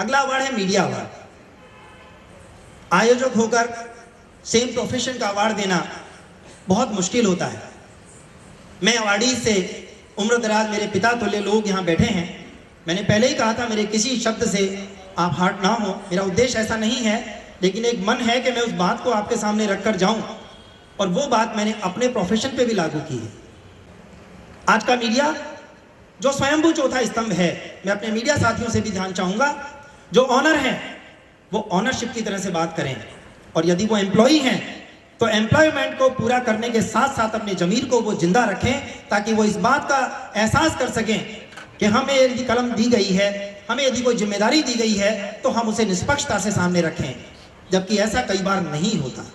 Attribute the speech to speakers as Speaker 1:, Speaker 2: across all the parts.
Speaker 1: अगला अवार्ड है media award. आयोजक होकर सेम प्रोफेशन का अवार्ड देना बहुत मुश्किल होता है। मैं अवार्डी से उम्र दराज, मेरे पिता तुल्य लोग यहाँ बैठे हैं। मैंने पहले ही कहा था मेरे किसी शब्द से आप हर्ट ना हो, मेरा उद्देश्य ऐसा नहीं है, लेकिन एक मन है कि मैं उस बात को आपके सामने रखकर जाऊं, और वो बात मैंने अपने प्रोफेशन पे भी लागू की है। आज का मीडिया जो स्वयंभू चौथा स्तंभ है, मैं अपने मीडिया साथियों से भी ध्यान चाहूंगा, जो ऑनर हैं वो ऑनरशिप की तरह से बात करें, और यदि वो एम्प्लॉई हैं तो एम्प्लॉयमेंट को पूरा करने के साथ साथ अपने जमीर को वो जिंदा रखें, ताकि वो इस बात का एहसास कर सकें कि हमें यदि कलम दी गई है, हमें यदि कोई जिम्मेदारी दी गई है तो हम उसे निष्पक्षता से सामने रखें, जबकि ऐसा कई बार नहीं होता।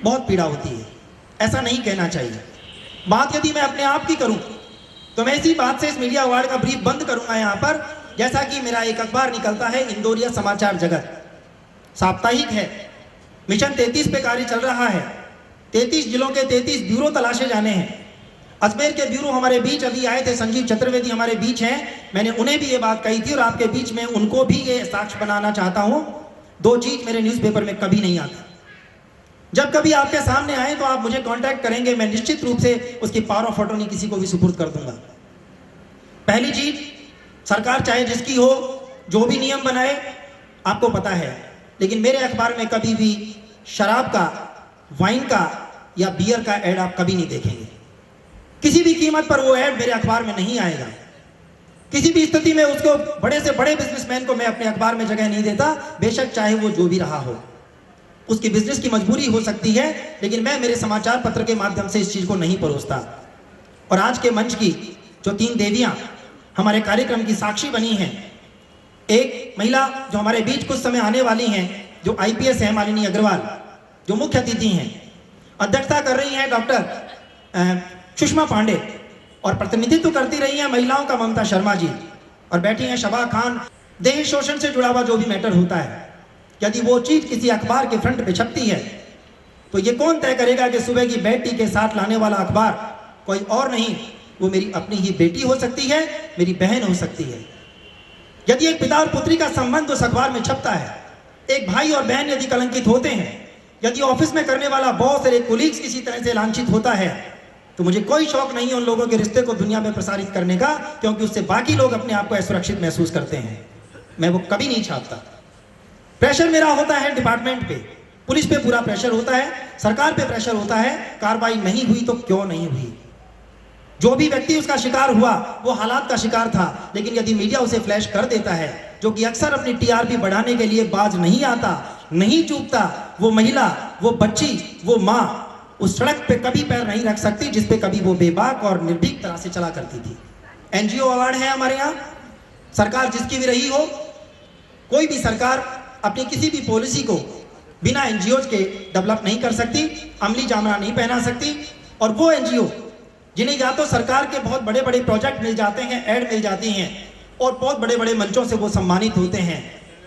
Speaker 1: बहुत पीड़ा होती है, ऐसा नहीं कहना चाहिए। बात यदि मैं अपने आप की करूं तो मैं इसी बात से इस मीडिया अवार्ड का ब्रीफ बंद करूंगा यहाँ पर। जैसा कि मेरा एक अखबार निकलता है, इंदौरिया समाचार जगत, साप्ताहिक है, मिशन 33 पे कार्य चल रहा है। 33 जिलों के 33 ब्यूरो तलाशे जाने हैं। अजमेर के ब्यूरो हमारे बीच अभी आए थे, संजीव चतुर्वेदी हमारे बीच हैं। मैंने उन्हें भी ये बात कही थी और आपके बीच में उनको भी ये साक्ष्य बनाना चाहता हूं। दो चीज मेरे न्यूज़पेपर में कभी नहीं आती। जब कभी आपके सामने आए तो आप मुझे कांटेक्ट करेंगे, मैं निश्चित रूप से उसकी पावर ऑफ अटॉर्नी किसी को भी सुपुर्द कर दूंगा। पहली चीज, सरकार चाहे जिसकी हो, जो भी नियम बनाए, आपको पता है, लेकिन मेरे अखबार में कभी भी शराब का, वाइन का या बियर का ऐड आप कभी नहीं देखेंगे। किसी भी कीमत पर वो ऐड मेरे अखबार में नहीं आएगा। किसी भी स्थिति में उसको, बड़े से बड़े बिजनेसमैन को मैं अपने अखबार में जगह नहीं देता, बेशक चाहे वो जो भी रहा हो। उसकी बिजनेस की मजबूरी हो सकती है, लेकिन मैं मेरे समाचार पत्र के माध्यम से इस चीज को नहीं परोसता। और आज के मंच की जो 3 देवियां हमारे कार्यक्रम की साक्षी बनी हैं, एक महिला जो हमारे बीच कुछ समय आने वाली हैं, जो IPS है, मालिनी अग्रवाल, जो मुख्य अतिथि हैं, अध्यक्षता कर रही हैं डॉक्टर सुषमा पांडे, और प्रतिनिधित्व करती रही हैं महिलाओं का ममता शर्मा जी, और बैठी हैं शबा खान। देह शोषण से जुड़ा हुआ जो भी मैटर होता है, यदि वो चीज किसी अखबार के फ्रंट पे छपती है तो ये कौन तय करेगा कि सुबह की बेड टी के साथ लाने वाला अखबार कोई और नहीं, वो मेरी अपनी ही बेटी हो सकती है, मेरी बहन हो सकती है। यदि एक पिता और पुत्री का संबंध उस अखबार में छपता है, एक भाई और बहन यदि कलंकित होते हैं, यदि ऑफिस में करने वाला बॉस और एक कोलीग्स किसी तरह से लांछित होता है, तो मुझे कोई शौक नहीं है उन लोगों के रिश्ते को दुनिया में प्रसारित करने का, क्योंकि उससे बाकी लोग अपने आप को असुरक्षित महसूस करते हैं। मैं वो कभी नहीं छापता। प्रेशर मेरा होता है डिपार्टमेंट पे, पुलिस पे पूरा प्रेशर होता है, सरकार पे प्रेशर होता है। कार्रवाई नहीं हुई तो क्यों नहीं हुई? जो भी व्यक्ति उसका शिकार हुआ वो हालात का शिकार था, लेकिन यदि मीडिया उसे फ्लैश कर देता है, जो कि अक्सर अपनी TRP बढ़ाने के लिए बाज नहीं आता, नहीं चूकता, वो महिला, वो बच्ची, वो माँ उस सड़क पे कभी पैर नहीं रख सकती जिस पे कभी वो बेबाक और निर्भीक तरह से चला करती थी। NGO अवार्ड है हमारे यहाँ। सरकार जिसकी भी रही हो, कोई भी सरकार अपनी किसी भी पॉलिसी को बिना NGOs के डेवलप नहीं कर सकती, अमली जामना नहीं पहना सकती। और वो NGO जिन्हें या तो सरकार के बहुत बड़े बड़े प्रोजेक्ट मिल जाते हैं, ऐड मिल जाती हैं, और बहुत बड़े बड़े मंचों से वो सम्मानित होते हैं,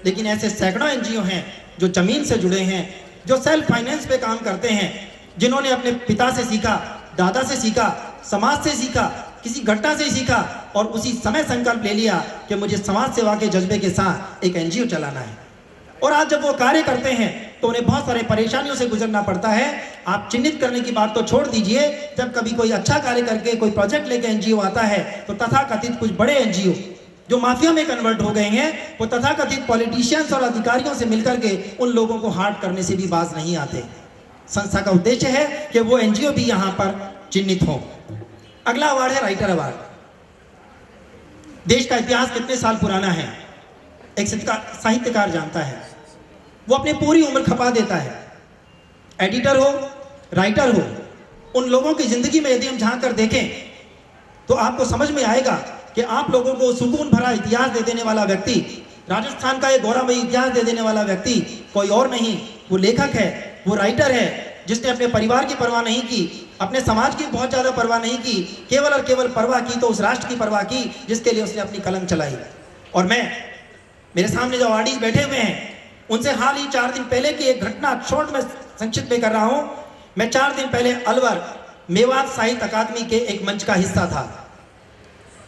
Speaker 1: लेकिन ऐसे सैकड़ों NGO हैं जो जमीन से जुड़े हैं, जो सेल्फ फाइनेंस पे काम करते हैं, जिन्होंने अपने पिता से सीखा, दादा से सीखा, समाज से सीखा, किसी घटना से सीखा, और उसी समय संकल्प ले लिया कि मुझे समाज सेवा के जज्बे के साथ एक NGO चलाना है। और आज जब वो कार्य करते हैं तो उन्हें बहुत सारे परेशानियों से गुजरना पड़ता है। आप चिन्हित करने की बात तो छोड़ दीजिए, जब कभी कोई अच्छा कार्य करके कोई प्रोजेक्ट लेके NGO आता है तो तथाकथित कुछ बड़े NGO जो माफिया में कन्वर्ट हो गए हैं, वो तथाकथित पॉलिटिशियंस और अधिकारियों से मिलकर के उन लोगों को हार्ट करने से भी बाज नहीं आते। संस्था का उद्देश्य है कि वो NGO भी यहां पर चिन्हित हो। अगला अवार्ड है राइटर अवार्ड। देश का इतिहास कितने साल पुराना है एक साहित्यकार जानता है। वो अपनी पूरी उम्र खपा देता है। एडिटर हो, राइटर हो, उन लोगों की जिंदगी में यदि हम झांक कर देखें तो आपको समझ में आएगा कि आप लोगों को सुकून भरा इतिहास दे देने वाला व्यक्ति, राजस्थान का एक गौरवमयी इतिहास दे देने वाला व्यक्ति कोई और नहीं, वो लेखक है, वो राइटर है, जिसने अपने परिवार की परवाह नहीं की, अपने समाज की बहुत ज्यादा परवाह नहीं की, केवल और केवल परवाह की तो उस राष्ट्र की परवाह की जिसके लिए उसने अपनी कलम चलाई। और मेरे सामने जो अवार्डीज बैठे हुए हैं उनसे हाल ही 4 दिन पहले की एक घटना शॉर्ट में संक्षिप्त में कर रहा हूं। मैं 4 दिन पहले अलवर मेवात साहित्य अकादमी के एक मंच का हिस्सा था।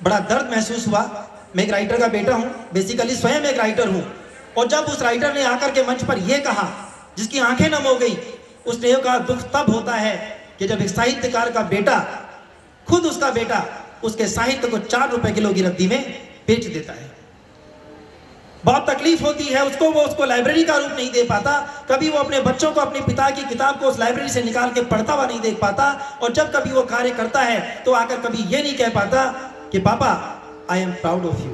Speaker 1: बड़ा दर्द महसूस हुआ। मैं एक राइटर का बेटा हूं, बेसिकली स्वयं एक राइटर हूं, और जब उस राइटर ने आकर के मंच पर यह कहा, जिसकी आंखें नम हो गई, उसने कहा दुख तब होता है कि जब एक साहित्यकार का बेटा, खुद उसका बेटा, उसके साहित्य को 4 रुपए किलो की रद्दी में बेच देता है। बहुत तकलीफ होती है उसको, वो उसको लाइब्रेरी का रूप नहीं दे पाता, कभी वो अपने बच्चों को अपने पिता की किताब को उस लाइब्रेरी से निकाल के पढ़ता हुआ नहीं देख पाता, और जब कभी वो कार्य करता है तो आकर कभी ये नहीं कह पाता कि पापा I am proud of you.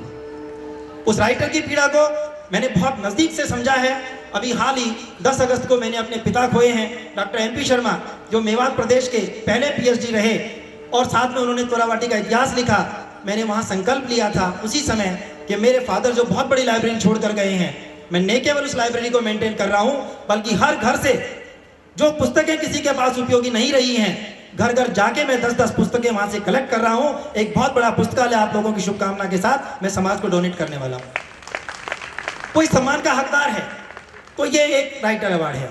Speaker 1: उस राइटर की पीड़ा को मैंने बहुत नजदीक से समझा है। अभी हाल ही 10 अगस्त को मैंने अपने पिता खोए हैं, डॉक्टर MP शर्मा, जो मेवात प्रदेश के पहले PhD रहे और साथ में उन्होंने तोरावाटी का इतिहास लिखा। मैंने वहां संकल्प लिया था उसी समय कि मेरे फादर जो बहुत बड़ी लाइब्रेरी छोड़कर गए हैं, मैं न केवल उस लाइब्रेरी को मेंटेन कर रहा हूं, बल्कि हर घर से जो पुस्तकें किसी के पास उपयोगी नहीं रही हैं, घर घर जाके मैं 10-10 पुस्तकें वहां से कलेक्ट कर रहा हूं। एक बहुत बड़ा पुस्तकालय आप लोगों की शुभकामना के साथ मैं समाज को डोनेट करने वाला हूं। कोई सम्मान का हकदार है तो ये एक राइटर अवार्ड है।